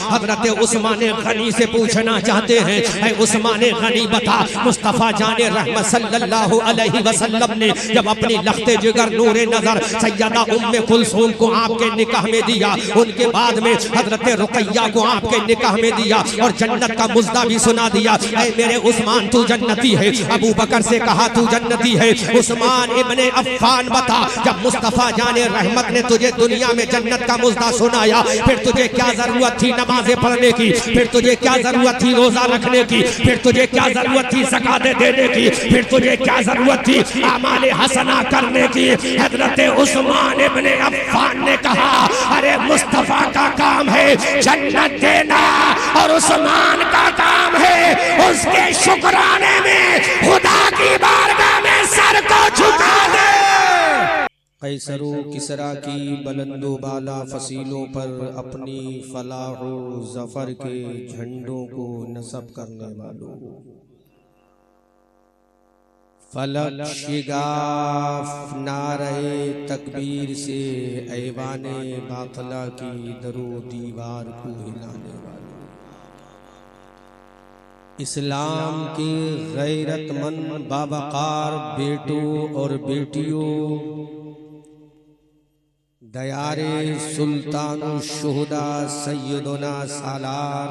हजरत उस्मान गनी से पूछना चाहते हैं, ऐ उस्मान गनी बता, मुस्तफ़ा जाने रहमत सल्लल्लाहु अलैहि वसल्लम ने जब अपनी लख्ते जिगर नूरे नजर सैयदा उम्मे कुलसूम को आपके निकाह में दिया, उनके बाद में हजरत रुकैया को आपके निकाह में दिया और जन्नत का मुज़्दा भी सुना दिया। ऐ मेरे उस्मान तू जन्नती है। अबू बकर से कहा तू जन्नती है। उस्मान इब्ने अफ़्फ़ान बता, जब मुस्तफ़ा जाने रहमत ने तुझे दुनिया में जन्नत का मुज़्दा सुनाया, फिर तुझे क्या जरूरत थी नमाज़ें पढ़ने की, फिर तुझे क्या जरूरत थी रोजा रखने की, फिर तुझे क्या जरूरत थी ज़कात देने की, फिर तुझे क्या जरूरत थी आमाले हसना करने की। हजरत उस्मान इब्ने अफ़्फ़ान ने कहा, अरे मुस्तफ़ा का काम है जन्नत देना और उस्मान का काम है उसके शुक्राने में खुदा की बारगाह में सर को झुका दे। कैसरो किसरा की बुलंदो बाला फसीलों पर अपनी फलाहो जफर के झंडों को नस्ब करने वालों, फलक शिगाफ नारे तकबीर से ऐवाने बातला की दरो दीवार को हिलाने वालों, इस्लाम के गैरतमंद बावकार बेटों और बेटियों, दयारे सुल्तान शुहदा सैयदना सालार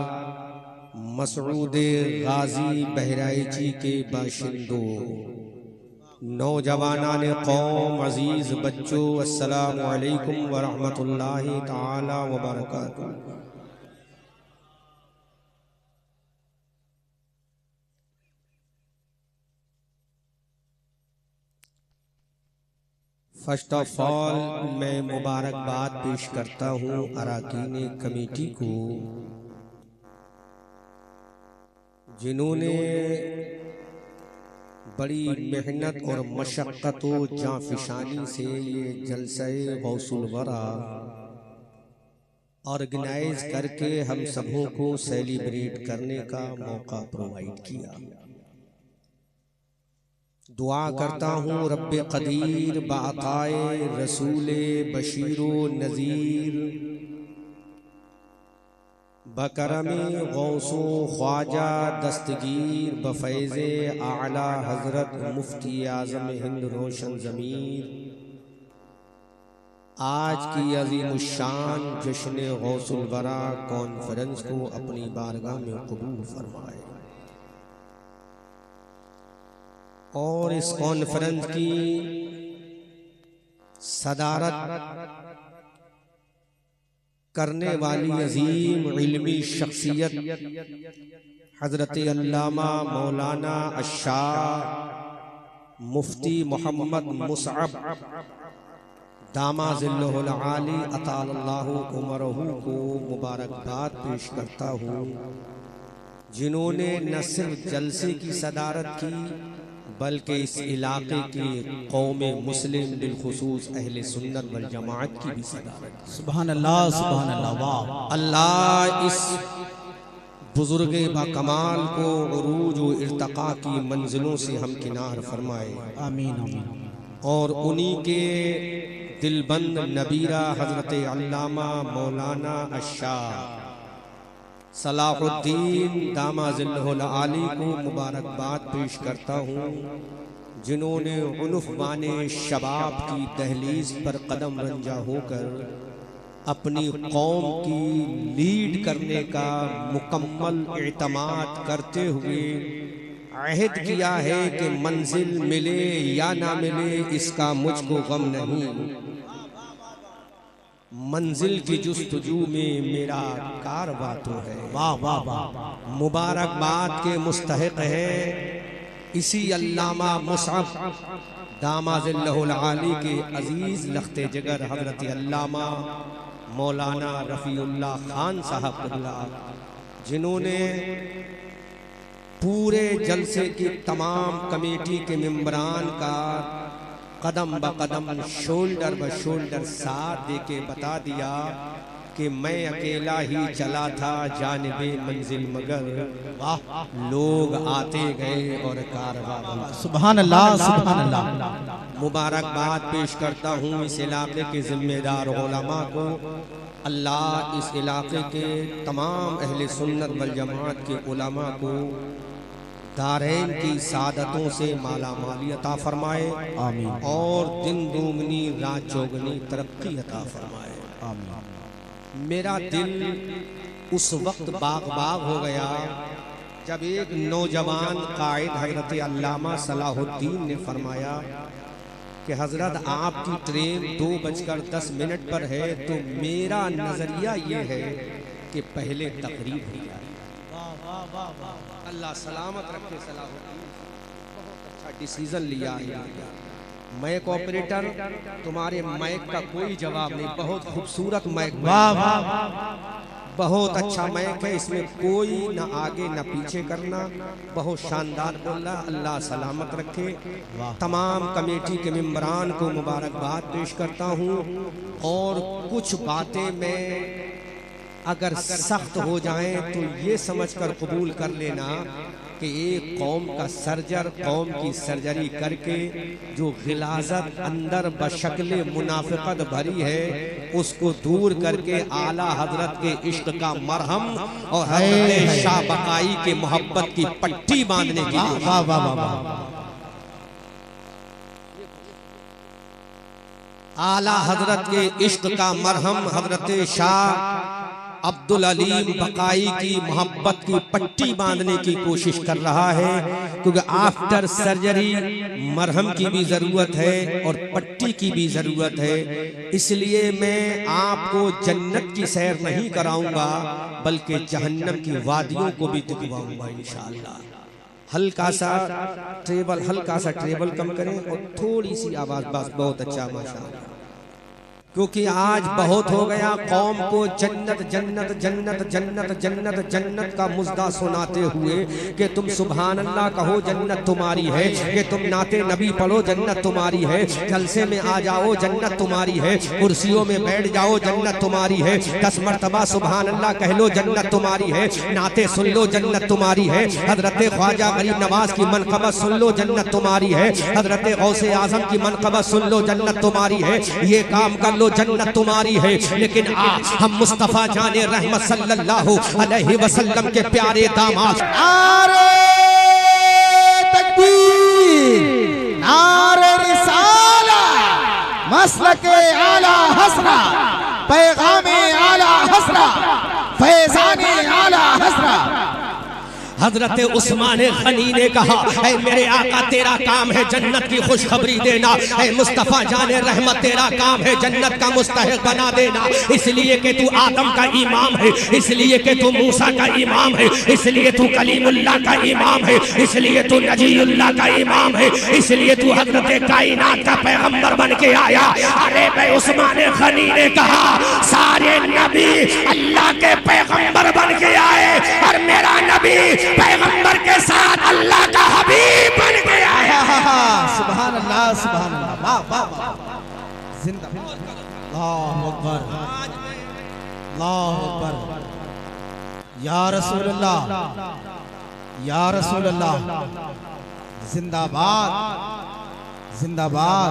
मसऊद गाजी बहराइची के बाशिंदों, नौजवानाने कौम, अजीज बच्चों, अस्सलामु अलैकुम व रहमतुल्लाहि ताला व बरकातुहू। फर्स्ट ऑफ ऑल मैं मुबारकबाद पेश करता हूँ अराकीन कमेटी को, जिन्होंने बड़ी मेहनत और मशक्क़त जांफिशानी से ये जलसे गौसुल वरा ऑर्गेनाइज करके हम सबों को सेलिब्रेट करने का मौका प्रोवाइड किया। दुआ करता हूँ रब्बे कदीर बाताए रसूले बशीरो नज़ीर बकरमे गौसो ख्वाजा दस्तगीर बफैज़े आला हज़रत मुफ्ती आज़म हिंद रोशन ज़मीर, आज की अज़ीमुश्शान जश्न गौसुल वरा कॉन्फ्रेंस को अपनी बारगाह में कबूल फरमाए और इस कॉन्फ्रेंस की सदारत करने वाली अजीम इल्मी शख्सियत हजरत अल्लामा मौलाना अशाह मुफ्ती मोहम्मद मुसअब दामाज़िल्लुहुल आली अतालल्लाहु उमरहू को मुबारकबाद पेश करता हूँ, जिन्होंने न सिर्फ जलसे की सदारत की बल्कि इस इलाके की कौमे मुस्लिम बिलखुसूस अहले सुन्नत वल जमाअत की भी सदारत। सुभान अल्लाह, सुभान अल्लाह। अल्लाह इस बुजुर्ग बाकमाल को उरूज व इर्तका की मंजिलों से हम किनार फरमाए, आमीन आमीन। और उन्हीं के दिलबंद नबीरा हजरत अल्लामा मौलाना अशाह सलाहुद्दीन दामाज़िल्लुहुल आली को मुबारकबाद पेश करता हूँ, जिन्होंने उनुफ़वाने शबाब की दहलीज पर कदम रंजा होकर अपनी कौम की लीड करने का मुकम्मल एतमाद करते हुए अहद किया है कि मंजिल मिले या ना मिले इसका मुझको गम नहीं, मंजिल की जुस्तजू में मेरा कारवां तो है। वाह वाह वाह। मुबारकबाद के मुस्तहिक है इसी अल्लामा मुसअब दामाज़िल्लुहुल आली के अजीज लख्ते जिगर हजरत अल्लामा मौलाना रफ़ीउल्लाह खान साहब क़िबला, जिन्होंने पूरे जलसे की तमाम कमेटी के मेंबरान का कदम ब कदम शोल्डर ब शोल्डर साथ दे के बता दिया कि मैं अकेला ही चला था जानिबे मंजिल मगर लोग आते गए और कारवां बना। सुभान अल्लाह, सुभान अल्लाह। मुबारकबाद पेश करता हूँ इस इलाके के जिम्मेदार उलमा को, अल्लाह इस इलाके के तमाम अहले सुन्नत वल जमात के उलमा को दारैन की सादतों से माला माली अता फरमाए, आमीन। और दिन दोगुनी रात चौगुनी तरक्की अता फरमाए, आमीन। मेरा दिल उस वक्त बाग बाग हो गया जब एक नौजवान कायद हजरत अल्लामा सलाहुद्दीन ने फरमाया कि हजरत आपकी ट्रेन 2:10 पर है, तो मेरा नजरिया ये है कि पहले तकरीब हो जाए। अल्लाह सलामत रखे सलाहुद्दीन, बहुत अच्छा डिसीजन लिया है। मैक ऑपरेटर, तुम्हारे मैक का कोई जवाब नहीं, बहुत खूबसूरत मैक, वाह वाह, बहुत अच्छा मैक है, इसमें कोई ना आगे ना पीछे करना, बहुत शानदार बोला। अल्लाह सलामत रखे। तमाम कमेटी के मेंबरान को मुबारकबाद पेश करता हूँ। और कुछ बातें मैं अगर सख्त हो जाएं तो ये समझकर कबूल कर लेना कि एक कौम का सर्जर कौम की सर्जरी करके जो गिलाजत अंदर बशक्ल मुनाफिकत भरी है उसको दूर करके आला हजरत के इश्क का मरहम और हजरत शाह बकाई के मोहब्बत की पट्टी बांधने की आला हजरत के इश्क का मरहम हजरत शाह अब्दुल अलीम बकाई की मोहब्बत की पट्टी बांधने की कोशिश कर रहा है, क्योंकि आफ्टर सर्जरी मरहम की भी जरूरत है और पट्टी की भी जरूरत है। इसलिए मैं आपको जन्नत की सैर नहीं कराऊंगा बल्कि जहन्नम की वादियों को भी दिखवाऊंगा इंशाअल्लाह। हल्का सा ट्रेबल कम करें और थोड़ी सी आवाज, बस बहुत अच्छा माशाअल्लाह, क्योंकि आज बहुत हो गया कौम को जन्नत जन्नत जन्नत जन्नत जन्नत जन्नत का मुजदा सुनाते हुए कि तुम सुभान अल्लाह कहो जन्नत तुम्हारी है, कि तुम नाते नबी पढ़ो जन्नत तुम्हारी है, जलसे में आ जाओ जन्नत तुम्हारी है, कुर्सियों में बैठ जाओ जन्नत तुम्हारी है, 10 मरतबा सुभान अल्लाह कह लो जन्नत तुम्हारी है, नाते सुन लो जन्नत तुम्हारी है, हजरत ख्वाजा गरीब नवाज की मनक़बत सुन लो जन्नत तुम्हारी है, हजरत गौसे आजम की मनक़बत सुन लो जन्नत तुम्हारी है। ये काम कर लो जन्नत तुम्हारी है। लेकिन आज हम मुस्तफा जाने रहमत सल्लल्लाहु अलैहि वसल्लम के प्यारे दामाद, नारे तकबीर, नारे रिसाला, मसलके आला हसरा, पैगामे आला हसरा, फैज़ाने आला हसरा। हजरत उस्मान गनी ने कहा, ऐ मेरे आका तेरा काम है जन्नत की खुशखबरी देना, ऐ मुस्तफा जाने रहमत तेरा काम है जन्नत का मुस्तहिक बना देना। इसलिए कि तू आदम का इमाम है, इसलिए कि तू मूसा का इमाम है, इसलिए तू कलीमुल्लाह का इमाम है, इसलिए तू नजीउल्लाह का इमाम है, इसलिए तू हजरत कायनात का पैगंबर बन के आया। अरे भाई उस्मान गनी ने कहा, सारे नबी अल्लाह के पैगंबर बन के आए और मेरा नबी पैगंबर के साथ अल्लाह का हबीब बन के आया। सुभान अल्लाह, सुभान अल्लाह, वाह वाह वाह, जिंदाबाद, अल्लाहु अकबर, अल्लाहु अकबर, या रसूल अल्लाह, या रसूल अल्लाह, जिंदाबाद जिंदाबाद,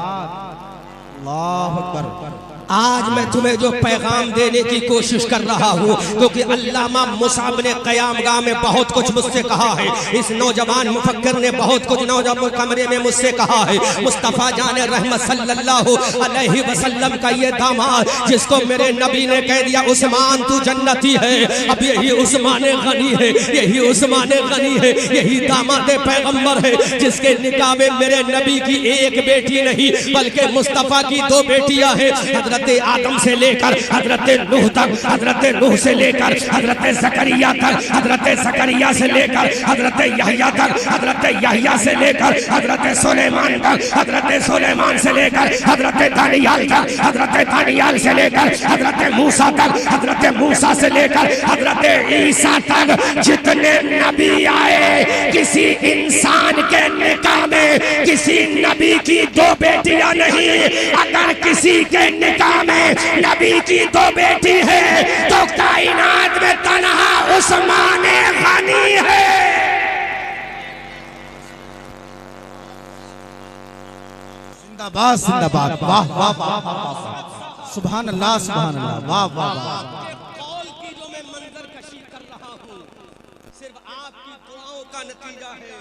अल्लाहु अकबर। आज मैं तुम्हें जो पैगाम देने की कोशिश कर रहा हूँ, क्योंकि अल्लामा मुसाब ने क़यामगाह में बहुत कुछ मुझसे कहा है, इस नौजवान मुफक्किर ने बहुत कुछ नौजवान कमरे में मुझसे कहा है। मुस्तफ़ा जाने रहमत सल्लल्लाहु अलैहि वसल्लम का ये दामाद जिसको मेरे नबी ने कह दिया उस्मान तू जन्नती है, अब यही उस्मान गनी है, यही उस्मान गनी है, यही दामाद पैगम्बर है जिसके निकाह में मेरे नबी की एक बेटी नहीं बल्कि मुस्तफ़ा की 2 बेटियां हैं। हजरत आदम से लेकर हजरत नूह तक, हजरत नूह से लेकर हजरत ज़करिया तक, हजरत ज़करिया से लेकर हजरत यहया तक, हजरत यहया से लेकर हजरत सुलेमान तक, हजरत सुलेमान से लेकर हजरत दानियाल तक, हजरत दानियाल से लेकर हजरत मूसा तक, हजरत मूसा से लेकर हजरत ईसा तक जितने नबी आए, किसी इंसान के निकाह में किसी नबी की 2 बेटियां नहीं। अगर किसी के निकाह में नबी की 2 बेटी है तो कायनात में तन्हा उस्मान गनी है। जिंदाबाद जिंदाबाद, वाह वाह वाह, सुभान अल्लाह, सुभान अल्लाह, वाह वाह वाह। आपके कौल की जो मैं मंजर कशी कर रहा हूँ सिर्फ आपकी दुआओं का नतीजा है।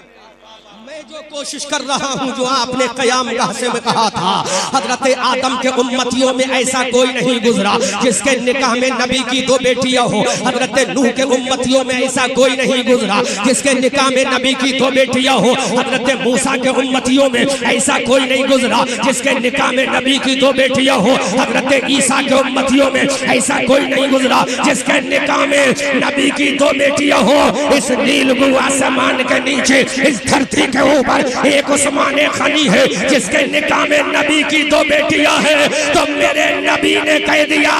मैं जो कोशिश कर रहा हूँ, जो आपने क़यामगाह से में कहा था, हजरत आदम के उम्मतियों में ऐसा कोई नहीं गुजरा जिसके निकाह में नबी की दो बेटियां हो। हजरत नूह के उम्मतियों में ऐसा कोई नहीं गुजरा जिसके निकाह में नबी की दो बेटियां हो। हजरत मूसा के उम्मतियों में ऐसा कोई नहीं गुजरा जिसके निकाह में नबी की दो बेटियां हो। हजरत ईसा के उम्मतियों में ऐसा कोई नहीं गुजरा जिसके निकाह में नबी की दो बेटियां हो। इस नीलगु आसमान के नीचे इस धरती के ऊपर एक उस्मान गनी है जिसके निकाह में नबी की दो बेटियां हैं। तो मेरे नबी ने कह दिया,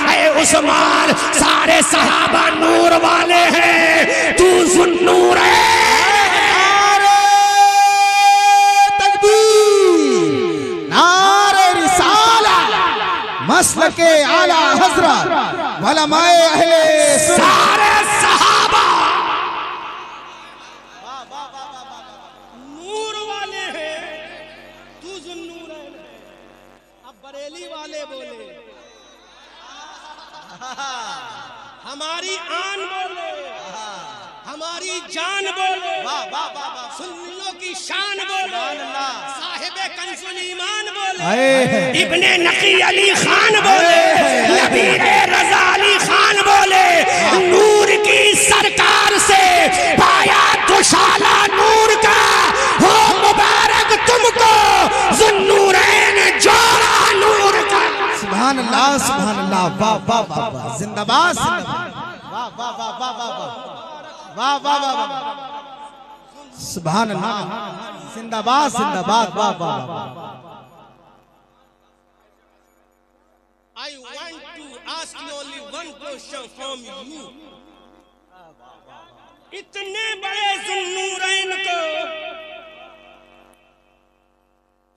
ऐ उस्मान, सारे सहाबा नूर वाले हैं, तू ज़ुन्नूर है। नारे रिसाला, मसलके आला हज़रत उलमाए अहले सारे सहाबा नूर वाले हैं, तू ज़ुन्नूर है। अब बरेली वाले बोले, हमारी आन बोले, हमारी जान बोले, सुन्नियों की शान बोले, साहिबे कंजुल ईमान बोले, इब्ने नकी अली खान बोले, नबीरे रज़ा अली खान बोले, नूर की सरकार से पाया दुशाला नूर का, हो मुबारक तुमको ज़ुन्नूरैन जोड़ा नूर का। सुभान अल्लाह, सुभान अल्लाह, वाह वाह वाह वाह, जिंदाबाद जिंदाबाद, वाह वाह वाह वाह वाह वाह वाह वाह वाह, सुभान अल्लाह, जिंदाबाद जिंदाबाद, वाह वाह वाह। I want to ask you only one question from you. इतने बड़े ज़ुन्नूरैन को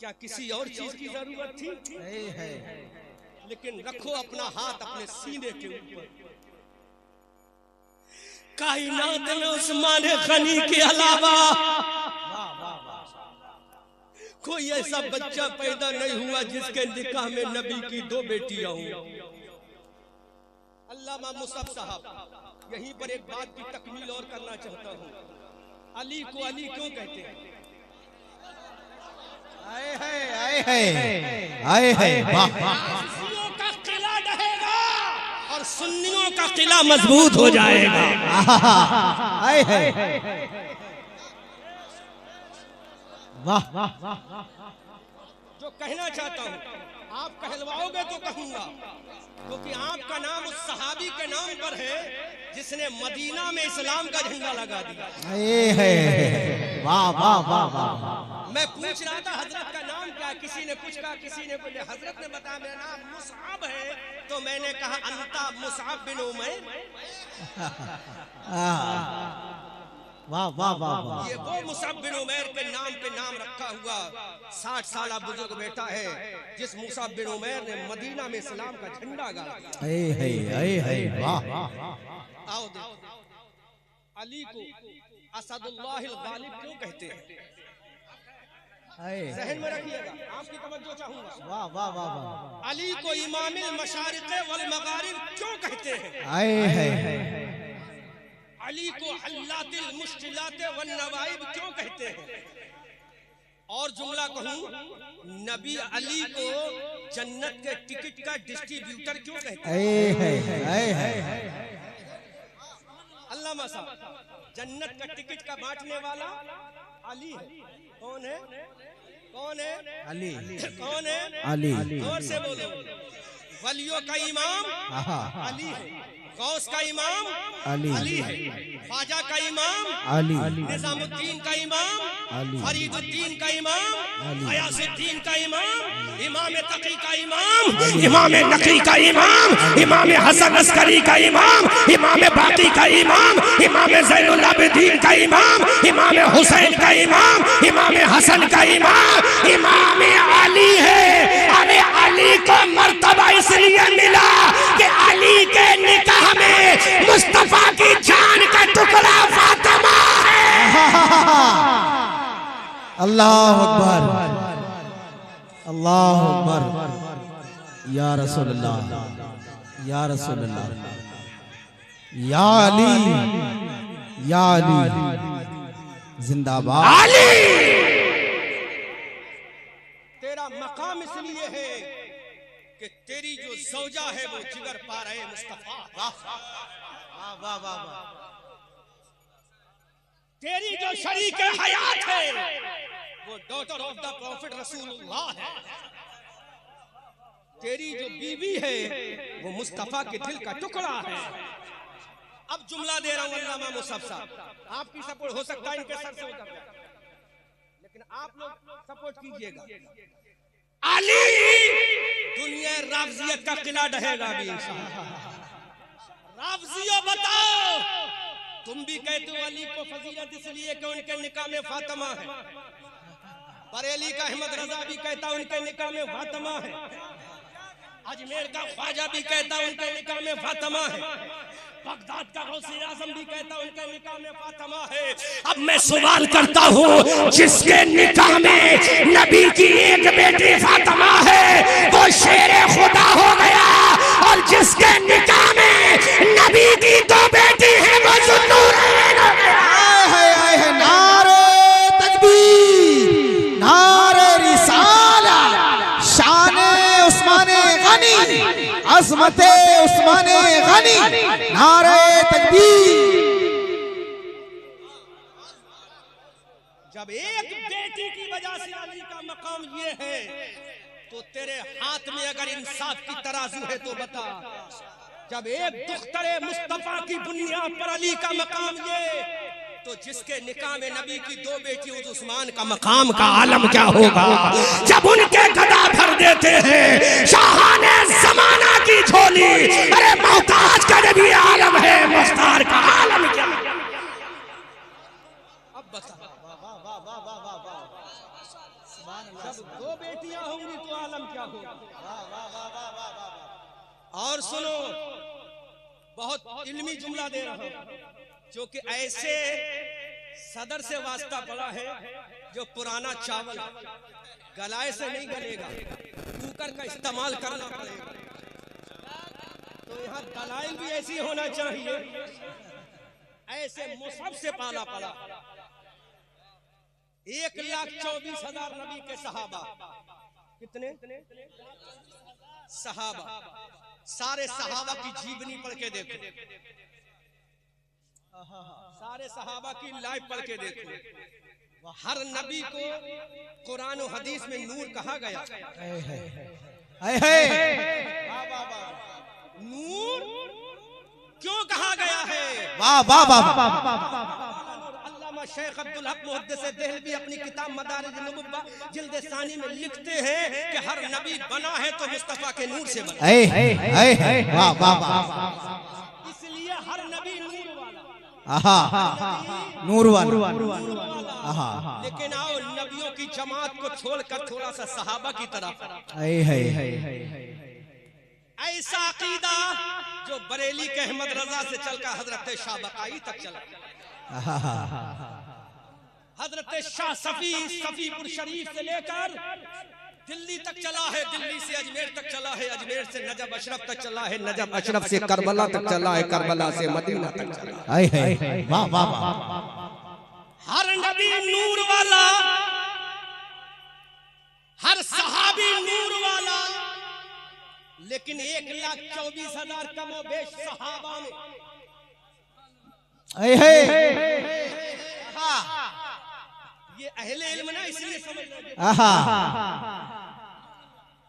क्या किसी और चीज की जरूरत थी? नहीं है। लेकिन रखो अपना हाथ अपने सीने के ऊपर। कायनात में उस्मान गनी के अलावा कोई ऐसा बच्चा पैदा नहीं हुआ जिसके निकाह में नबी की दो बेटियां हों। अल्लामा मुसअब साहब, यहीं पर एक बात की तकमील और करना चाहता हूँ। अली को अली क्यों कहते हैं? आए है, आए है, वाह वाह। शियों का किला ढहेगा और सुन्नियों का किला मजबूत हो जाएगा। आए है, वाह वाह। जो कहना चाहता हूँ, आप कहलवाओगे तो कहूंगा, क्योंकि आपका नाम उस सहाबी के नाम पर है जिसने मदीना में इस्लाम का झंडा लगा दिया। वाह वाह वाह वाह। मैं पूछ रहा था हजरत का नाम क्या, किसी ने कुछ कहा, किसी ने कुछ, हजरत ने बताया मेरा नाम मुसअब है, तो मैंने कहा अंता मुसअब बिन उमैर। वाह वाह वाह वाह। ये वो मुसअब बिन उमैर के नाम पे नाम रखा हुआ 60 साल बुजुर्ग बेटा है जिस मुसअब बिन उमैर ने मदीना में इस्लाम का झंडा गाड़ा। वाह। आओ देखो, अली को असदुल्लाहिल गालिब क्यों कहते हैं? ज़हन में रखिएगा, आपकी तवज्जो चाहूंगा। वाह वाह वाह वाह। अली को इमामुल मशारिक़ वल मगारिब क्यों कहते हैं? अली को हल्लातिल मुश्किलात वन नवाइब क्यों कहते हैं? और जुमला कहूं, नबी अली को जन्नत के टिकट का डिस्ट्रीब्यूटर क्यों कहते हैं? अल्लामा साहब, जन्नत का टिकट का बांटने वाला अली है। कौन है? कौन है? अली। कौन है? अली। जोर से बोलो। वलियों का इमाम अली है, गौस का इमाम अली है, ख्वाजा का इमाम अली, निजामुद्दीन का इमाम अली, फरीदुद्दीन का इमाम, गयासुद्दीन का इमाम, इमाम तकी का इमाम, इमाम नकी का इमाम, इमाम हसन अस्करी का इमाम, इमाम बाकी का इमाम, इमाम ज़ैनुल आबिदीन का इमाम, इमाम हुसैन का इमाम, इमाम हसन का इमाम, इमाम अली है। अरे अली को मर्तबा इसलिए मिला कि अली के निकाह में मुस्तफा की जान का टुकड़ा फातिमा है। अल्लाह अकबर, अल्लाह अकबर। या रसूल अल्लाह, या रसूल अल्लाह, या अली, या अली जिंदाबाद। अली तेरा मकाम इसलिए है कि तेरी जो ज़ौजा है वो जिगर पा रहे मुस्तफा। वाह वाह वाह वाह। तेरी जो शरीक हयात है वो डॉटर ऑफ द प्रॉफिट रसूलुल्लाह है। तेरी जो बीवी है वो मुस्तफा के दिल का टुकड़ा है। अब जुमला दे रहा हूं अल्लामा मुसअब साहब, आपकी सपोर्ट हो सकता है इनके सर से उतर जाए, लेकिन आप लोग सपोर्ट कीजिएगा। अली दुनिया राफजियत का किला ढहेगा भी इंशाअल्लाह। राफजियों बताओ, तुम भी कहते हो अली को फजीलत इसलिए कि उनके निकाह में फातिमा है। बरेली का अहमद रजा भी कहता उनके निकाह में फातिमा है। अजमेर का ख्वाजा भी कहता उनके निकाह में फातिमा है। बगदाद का गौसे आजम भी कहता उनके निकाह में फातिमा है। अब मैं सवाल करता हूँ, जिसके निकाह में नबी की एक बेटी फातिमा है वो शेरे खुदा हो गया, और जिसके निकाह में नबी की दो बेटी है वो ज़ुन्नूरैन हो गया। नारे तकबीर, नारे रिसाला, शाने उस्माने गनी, अज़मते उस्माने गनी, नारे तकबीर। जब एक बेटी की वजह से अली का मकाम ये है, तो तेरे हाथ में अगर इंसाफ की तराजू है तो बता। जब एक दुख्तरे मुस्तफा की बुनियाद पर अली का मकाम ये, तो जिसके निकाह में नबी की दो बेटी उस्मान का मकाम का आलम क्या होगा। जब उनके गदा भर देते हैं शाहाने जमाना की झोली, अरे मोहताज का जब ये आलम है, मुख्तार का आलम क्या। अब बता, जब दो बेटियां होंगी तो आलम क्या होगा। और सुनो, बहुत इल्मी जुमला दे रहा हूं, जो कि ऐसे सदर से वास्ता पड़ा है जो पुराना चावल गलाए से नहीं गलेगा, कुकर का इस्तेमाल करना पड़ेगा। तो यहाँ दलाइल भी ऐसी होना चाहिए। ऐसे मुसअब से पाला पड़ा 1,24,000 नबी के सहाबा। कितने सहाबा? सारे सहाबा की जीवनी पढ़ के देखो, सारे सहाबा की लाइफ पढ़ के देखो। हर नबी को कुरान और हदीस में नूर कहा गया। नूर क्यों कहा गया है? वाह वाह वाह। अल्लामा शेख अब्दुल हक मुहद्दिस देहलवी अपनी किताब मदारिज नबुव्वा जिल्द सानी में लिखते हैं कि हर नबी बना है तो मुस्तफा के नूर से बना। वाह वाह वाह। इसलिए हर नबी नूर वाला। आहा, नूर वाला। लेकिन आओ नबियों की जमात को छोड़कर थोड़ा सा सहाबा की तरफ। ऐसा अकीदा जो बरेली के अहमद रजा से चलकर हजरत शाह बकाई तक चला, हजरत शाह सफीपुर शरीफ से लेकर दिल्ली तक चला है, दिल्ली से अजमेर तक चला है, अजमेर से नजब अशरफ तक चला है, नजब अशरफ से करबला तक चला है, करबला से मदीना तक चला है। वाह वाह वाह। हर नबी नूर वाला, हर सहाबी नूर वाला, लेकिन 1,24,000 कमोबेश सहाबा में ये अहले इल्म ना, इसलिए समझ लो।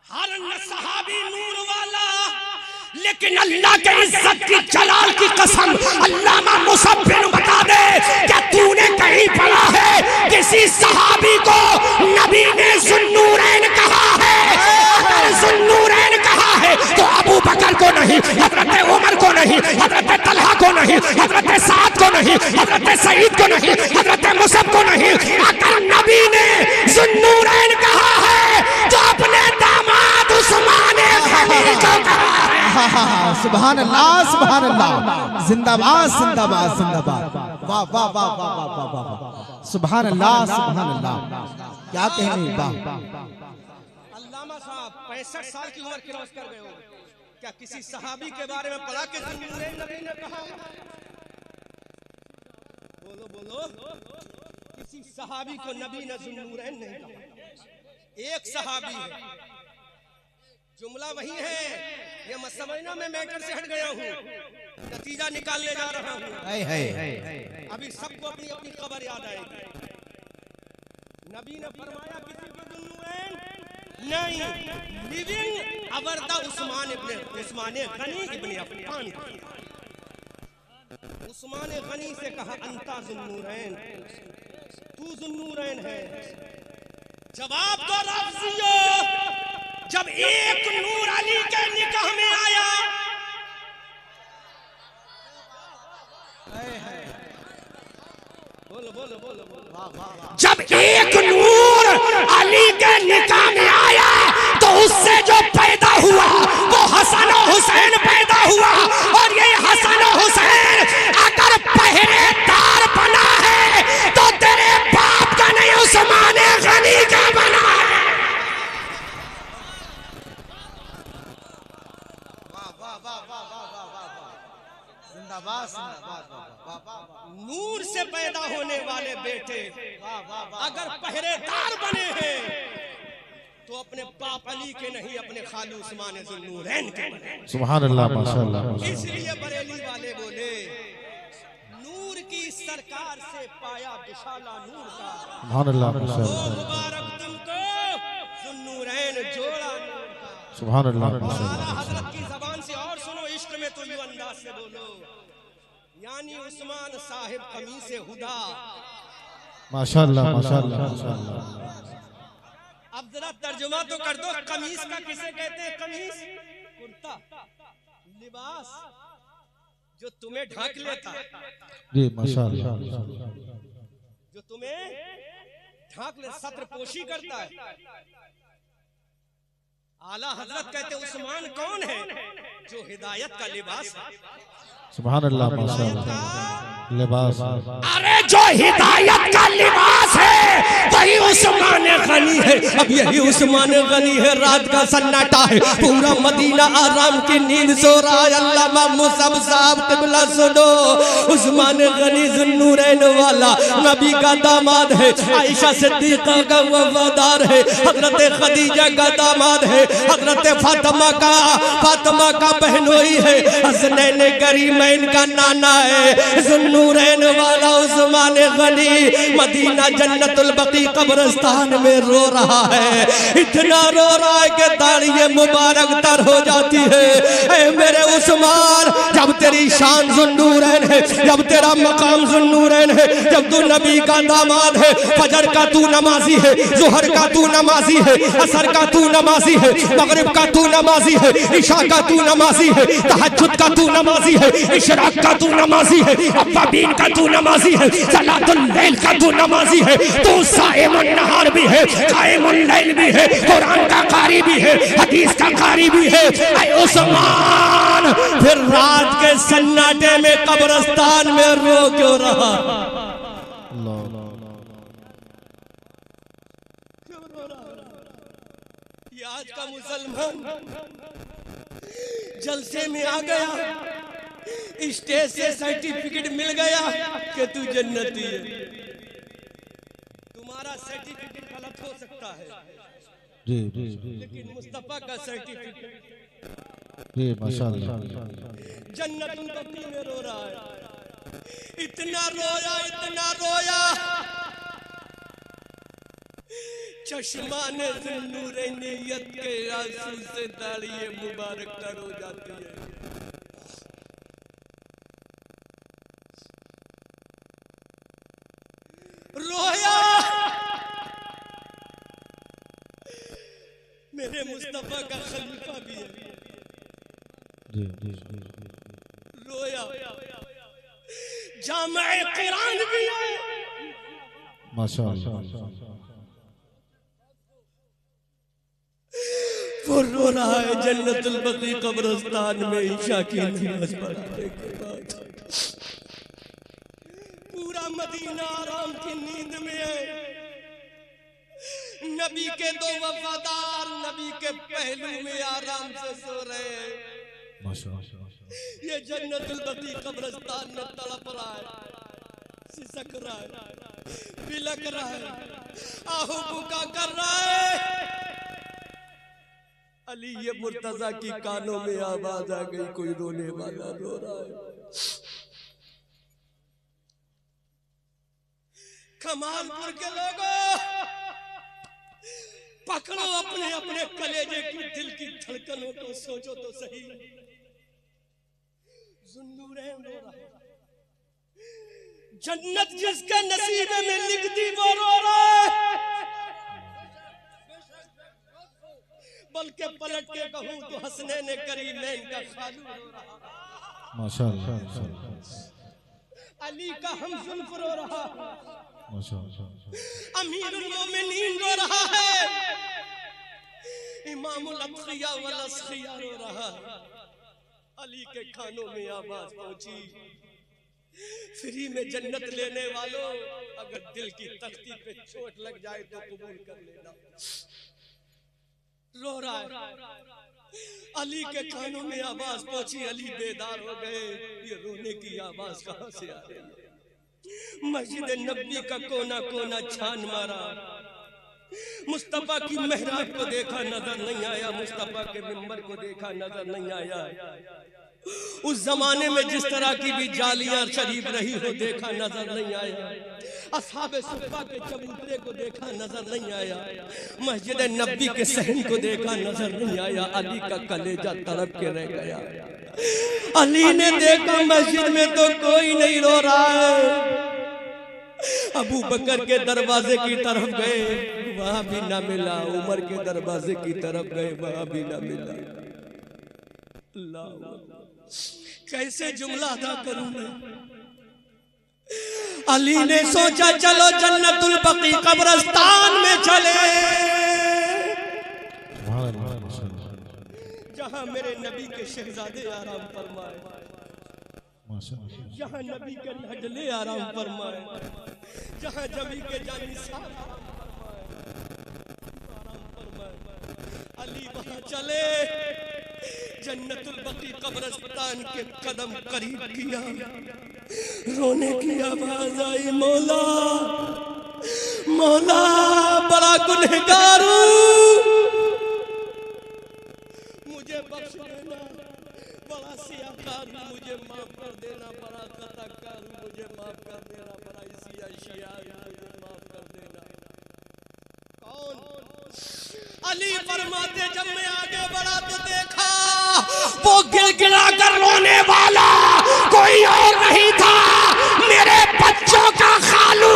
हर सहाबी नूर वाला, लेकिन अल्लाह के इज्जत की जलाल की कसम अल्लामा मुसअब बता दे, क्या तूने कहीं पढ़ा है किसी सहाबी को नबी ने ज़ुन्नूरैन कहा है? अगर ज़ुन्नूरैन कहा है तो अबू बकर को नहीं, हजरत उमर को नहीं, हजरत तलहा को नहीं, हजरत साद को नहीं, हजरत सईद को नहीं, हजरत मुसअब को नहीं। अगर नबी ने ज़ुन्नूरैन कहा है तो अपने दामाद उस्मान गनी को कहा है। सुभान अल्लाह, सुभान अल्लाह, जिंदाबाद जिंदाबाद जिंदाबाद। वाह वाह वाह वाह वाह वाह। सुभान अल्लाह, सुभान अल्लाह। क्या कहने। वाह अल्लामा साहब आप 65 साल की उम्र क्रॉस कर गए हो। क्या किसी सहाबी के बारे में पढ़ा के ज़ुन्नूरैन नबी ने कहा? बोलो बोलो, किसी सहाबी को नबी ने ज़ुन्नूरैन नहीं कहा। एक सहाबी है, जुमला वही है। ये मत समझना मैं मैटर से हट गया हूँ, नतीजा निकालने जा रहा हूँ। अभी सबको अपनी अपनी खबर याद आएगी। नबी ने फरमाया किसी को ज़ुन्नूरैन नहीं, लिविंग अबरदा उस्मान गनी इब्न अफ़्फ़ान। उस्मान गनी से कहा अंता ज़ुन्नूरैन, तू ज़ुन्नूरैन है। जवाब दो रफ़्ज़ियो, जब एक नूर अली के निकाह में आया, बोलो बोलो बोलो बोलो, जब एक नूर अली के निकाह में आया तो उससे जो पैदा हुआ वो हसन और हुसैन पैदा हुआ। और ये हसन और हुसैन अगर पहरेदार बना है तो तेरे बाप का नहीं, उस्मान गनी का बना है। नूर से पैदा होने वाले बेटे अगर पहरेदार बने हैं तो अपने बाप अली के नहीं, अपने खालू उस्मान ज़ुन्नूरैन के बने। सुभान अल्लाह, माशाअल्लाह। इसलिए बरेली वाले बोले नूर की सरकार से पाया विशाला नूर का, सुभान अल्लाह, माशाअल्लाह। मुबारक तुमको ज़ुन्नूरैन जोड़ा नूर का। सुभान अल्लाह, आला माशाअल्लाह। हजरत की जबान से और सुनो, इश्क में तो यूं अंदाज से बोलो, यानी उस्मान साहिब कमीज़े हुदा। माशाअल्लाह, माशाअल्लाह, माशाअल्लाह। अब जरा तर्जुमा तो कर दो, कमीज का किसे कहते हैं? कमीज कुर्ता, लिबास जो तुम्हें ढक लेता है, जी माशाअल्लाह, जो तुम्हें ढक ले, सत्र पोशी करता है। आला हजरत कहते उस्मान कौन है? जो हिदायत का लिबास है। सुभान अल्लाह, माशाअल्लाह। लिबास, अरे जो हिदायत का लिबास है वही उस्मान गनी है। अब यही उस्मान गनी है, रात का सन्नाटा है, पूरा मदीना आराम की नींद सो रहा है। अल्लामा मुसब साहब क़िबला सुनो, उस्मान गनी ज़ुन्नूरैन वाला नबी का दामाद है, आयशा सिद्दीक़ा का वफादार है, हजरत खदीजा का दामाद है, हजरत फातिमा का बहनोई है, हसनैन करीमैन का नाना है। ज़ुन्नूरैन वाला उस्मान गनी मदीना जन्नतुल बकी कब्रिस्तान में रो रहा है। इतना रो रहा है कि दाढ़ी मुबारक तर हो जाती है। ऐ मेरे उस्मान, जब तेरी शान ज़ुन्नूरैन है, जब तेरा मकाम ज़ुन्नूरैन है, जब तू नबी का दामाद है, फजर का तू नमाजी है, ज़ुहर का तू नमाजी है, असर का तू नमाजी है, मगरिब का तू नमाजी है, इशा का तू नमाजी है, तहज्जुद का तू नमाजी है, इशराक का तू नमाजी है, अव्वाबीन का तू नमाजी है, सलातुल लैल का तू नमाजी है, तू साइमुन नहार भी है, काइमुल लैल भी है, कुरान का कारी भी है, हदीस का कारी भी है। ऐ उस्मान, फिर रात के सन्नाटे में कब्रिस्तान में रो क्यों रहा? क्यों रो रहा? ये आज का मुसलमान जलसे में आ गया, स्टेज से सर्टिफिकेट मिल गया कि तू जन्नती है। तुम्हारा सर्टिफिकेट गलत हो सकता है, जी जी, लेकिन मुस्तफा का सर्टिफिकेट जी माशाअल्लाह। जन्नतुल बकी में रो रहा है। इतना रोया, इतना रोया, चश्मा ने ज़ुन्नूरैनियत के आंसू से दाढ़ी मुबारक तर हो जाती है। रोया, मेरे मुस्तफा का खलीफा भी है। जी जी, रोया, जामे कुरान भी है। माशाअल्लाह। वो रो रहा है जन्नतुल बकी कब्रिस्तान में ईशा की नमाज पढ़ने के बाद। पूरा मदीना आराम की नींद में है। नबी के दो वफादार नबी के पहलू में आराम से सो रहे हैं। ये जन्नतुल बकी कब्रिस्तान में तड़प रहा है, सिसक रहा है, बिलक रहा है, आहू बुका कर रहा है। अली ये मुर्तजा की कानों में आवाज आ गई, कोई रोने वाला रो रहा है। कमालपुर के लोगों, पकड़ो अपने अपने कलेजे की दिल की धड़कनों को, सोचो तो सही। ज़ुन्नूरैन रो रहा है, जन्नत जिसके नसीबे में लिख दी वो रो रहा है। बल्कि पलट के कहूं तो हसनैन करीमैन का खालू रो रहा है। माशाअल्लाह। अली का हमजुल्फ रो रहा है, माशाअल्लाह। अमीरुल मोमिनीन रो रहा है, इमामुल अत्किया वल अस्किया रो रहा है। अली के कानों में आवाज पहुंची, फ्री में जन्नत लेने वालों, अगर दिल की तख्ती पे चोट लग जाए तो कबूल कर लेना। रो रहा है, अली के कानों में आवाज पहुंची, अली बेदार हो गए। ये रोने की आवाज कहां से आ रही है? मस्जिद नबी का कोना कोना छान मारा, मुस्तफा की मेहराब को देखा, नजर नहीं आया। मुस्तफा के मिंबर को देखा, नजर नहीं आया। उस जमाने में जिस तरह की भी जालियां शरीफ रही हो, देखा, नजर नहीं आया। असहाबे सुफ़ा के चबूतरे को देखा, नजर नहीं आया। मस्जिद नबी के सहन को देखा, नजर नहीं आया। अली का कलेजा तड़प के रह गया। अली ने देखा मस्जिद में तो कोई नहीं रो रहा है। अबू बकर के दरवाजे की तरफ गए, वहां भी ना मिला। उमर के दरवाजे की तरफ गए, वहां भी ना मिला। अल्लाह, कैसे जुमला अदा करूं मैं? अली ने सोचा चलो जन्नतुल बकी कब्रिस्तान में चले, जहां मेरे नबी के शहजादे आराम फरमाए, जहां नबी के लाडले आराम फरमाए, जहां नबी के जानिसार आराम फरमाए। अली वहां चले, जन्नतुल बकी कब्रिस्तान के कदम करीब किया, रोने की आवाज आई, मौला मौला बड़ा गुनहगार हूं, मुझे बख्श देना। बड़ा सियाकार हूं, मुझे माफ कर देना। बड़ा खताकार हूं, मुझे माफ कर देना। बड़ा शियार हूं, मुझे माफ कर देना। कौन? अली फरमाते, जब मैं आगे बढ़ा तो देखा वो गिड़गिड़ा कर रोने वाला कोई और नहीं था, मेरे बच्चों का खालू,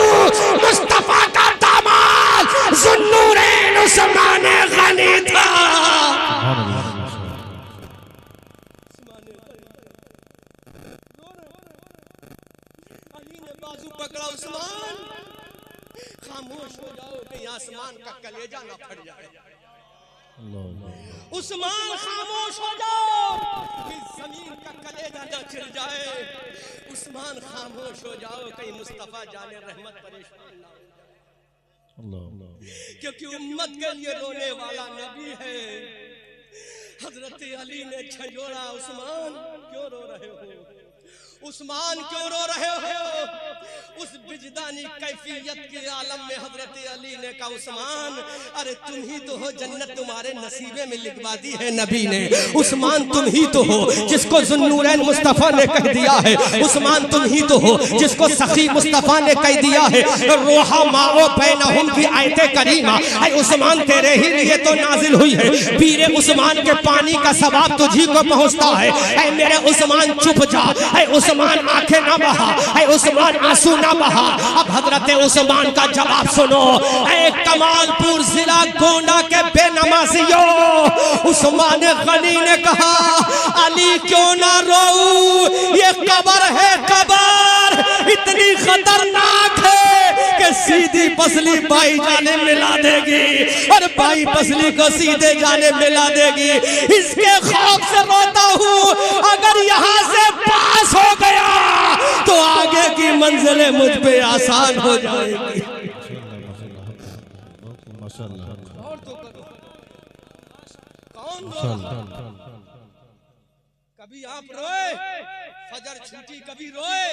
मुस्तफा का दामाद ज़ुन्नूरैन उस्मान गनी था। अली ने बाजू पकड़ा, उस्मान खामोश हो जाओ कि आसमान का कलेजा ना फट जाए। उस्मान खामोश हो जाओ कि जमीन का कलेजा ना चिर जाए। उस्मान खामोश हो जाओ कहीं मुस्तफा जाने रहमत परेशान ना हो जाए, क्योंकि उम्मत के लिए रोने वाला नबी है। हजरत अली ने झंझोड़ा, उस्मान क्यों रो रहे हो? उस्मान क्यों रो रहे हो? उस विजदानी कैफियत के आलम में हजरत अली ने कहा, उस्मान अरे तुम ही तो हो, जन्नत तुम्हारे नसीबे में लिखवा दी है नबी ने। उस्मान तुम ही तो हो जिसको ज़ुन्नूरैन मुस्तफ़ा ने कह दिया है। उस्मान तुम ही तो हो जिसको सखी मुस्तफ़ा ने कह दिया है। रोहा माओ बैनहुम की आयते करीमा, ऐ उस्मान तेरे ही लिए तो नाजिल हुई है। पीरे उस्मान के पानी का सवाब तुझी को पहुंचता है। ऐ मेरे उस्मान चुप जा, ऐ उस्मान आंखें ना बहा, ऐ उस्मान आंसू ना बहा। अब हजरत उस्मान का जवाब सुनो। ऐ कमालपुर जिला गोंडा के बेनमाजियों, उस्मान गनी ने कहा, अली क्यों ना रो, ये कब्र है, कब्र इतनी खतरनाक है कि सीधी पसली बाई जाने मिला देगी और बाई पसली को सीधे जाने मिला देगी। इसके खौफ से रोता हूँ, अगर यहाँ से पास हो गया तो आगे की मंजिलें मुझ पे आसान हो जाएगी। और तो करो कौन रो रहा? कभी आप रोए, फजर छूटी कभी रोए,